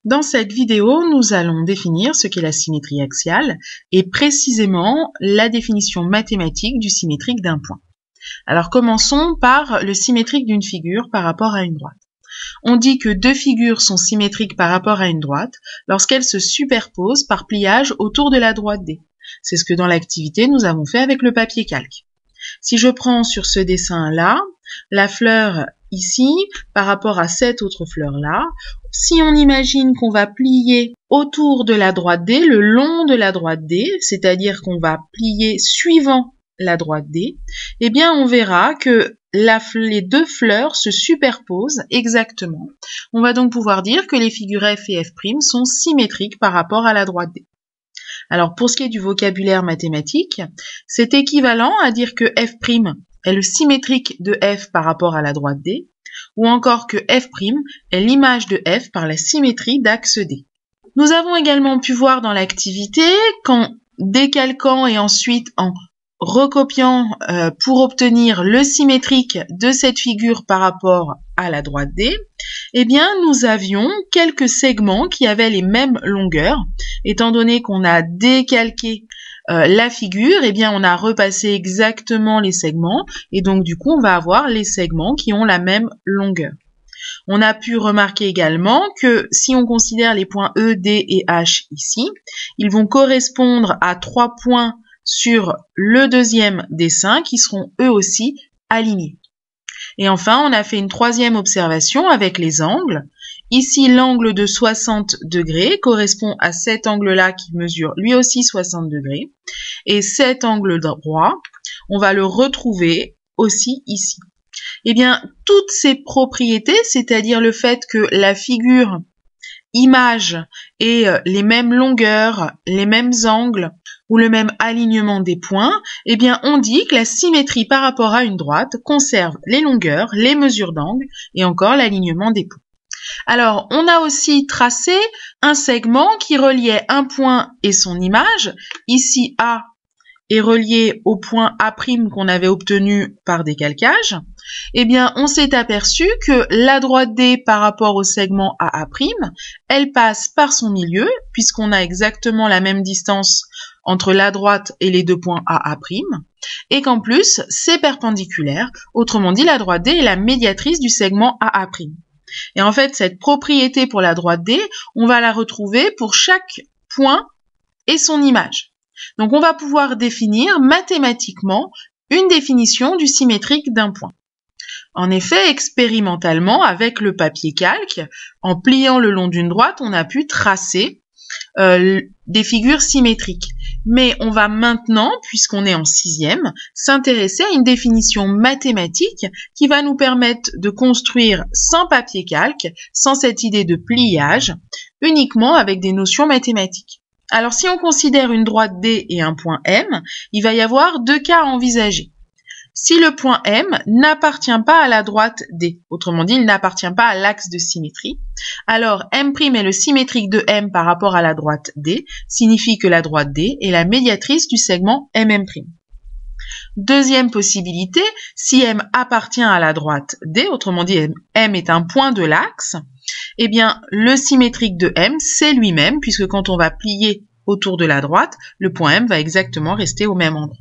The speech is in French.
Dans cette vidéo, nous allons définir ce qu'est la symétrie axiale et précisément la définition mathématique du symétrique d'un point. Alors commençons par le symétrique d'une figure par rapport à une droite. On dit que deux figures sont symétriques par rapport à une droite lorsqu'elles se superposent par pliage autour de la droite D. C'est ce que dans l'activité nous avons fait avec le papier calque. Si je prends sur ce dessin-là, la fleur ici par rapport à cette autre fleur-là, si on imagine qu'on va plier autour de la droite D, le long de la droite D, c'est-à-dire qu'on va plier suivant la droite D, eh bien on verra que les deux fleurs se superposent exactement. On va donc pouvoir dire que les figures F et F' sont symétriques par rapport à la droite D. Alors pour ce qui est du vocabulaire mathématique, c'est équivalent à dire que F' est le symétrique de F par rapport à la droite D, ou encore que F' est l'image de F par la symétrie d'axe D. Nous avons également pu voir dans l'activité qu'en décalquant et ensuite en recopiant pour obtenir le symétrique de cette figure par rapport à la droite D, eh bien nous avions quelques segments qui avaient les mêmes longueurs. Étant donné qu'on a décalqué la figure, eh bien on a repassé exactement les segments et donc du coup on va avoir les segments qui ont la même longueur. On a pu remarquer également que si on considère les points E, D et H ici, ils vont correspondre à 3 points sur le deuxième dessin qui seront eux aussi alignés. Et enfin, on a fait une troisième observation avec les angles. Ici, l'angle de 60 degrés correspond à cet angle-là qui mesure lui aussi 60 degrés. Et cet angle droit, on va le retrouver aussi ici. Eh bien, toutes ces propriétés, c'est-à-dire le fait que la figure image ait les mêmes longueurs, les mêmes angles, ou le même alignement des points, eh bien on dit que la symétrie par rapport à une droite conserve les longueurs, les mesures d'angle et encore l'alignement des points. Alors on a aussi tracé un segment qui reliait un point et son image. Ici A est relié au point A' qu'on avait obtenu par décalcage. Eh bien on s'est aperçu que la droite D par rapport au segment AA', elle passe par son milieu puisqu'on a exactement la même distance entre la droite et les deux points AA', et qu'en plus, c'est perpendiculaire, autrement dit, la droite D est la médiatrice du segment AA'. Et en fait, cette propriété pour la droite D, on va la retrouver pour chaque point et son image. Donc, on va pouvoir définir mathématiquement une définition du symétrique d'un point. En effet, expérimentalement, avec le papier calque, en pliant le long d'une droite, on a pu tracer des figures symétriques. Mais on va maintenant, puisqu'on est en 6e, s'intéresser à une définition mathématique qui va nous permettre de construire sans papier calque, sans cette idée de pliage, uniquement avec des notions mathématiques. Alors si on considère une droite D et un point M, il va y avoir deux cas à envisager. Si le point M n'appartient pas à la droite D, autrement dit, il n'appartient pas à l'axe de symétrie, alors M' est le symétrique de M par rapport à la droite D, signifie que la droite D est la médiatrice du segment MM'. Deuxième possibilité, si M appartient à la droite D, autrement dit M est un point de l'axe, eh bien le symétrique de M c'est lui-même, puisque quand on va plier autour de la droite, le point M va exactement rester au même endroit.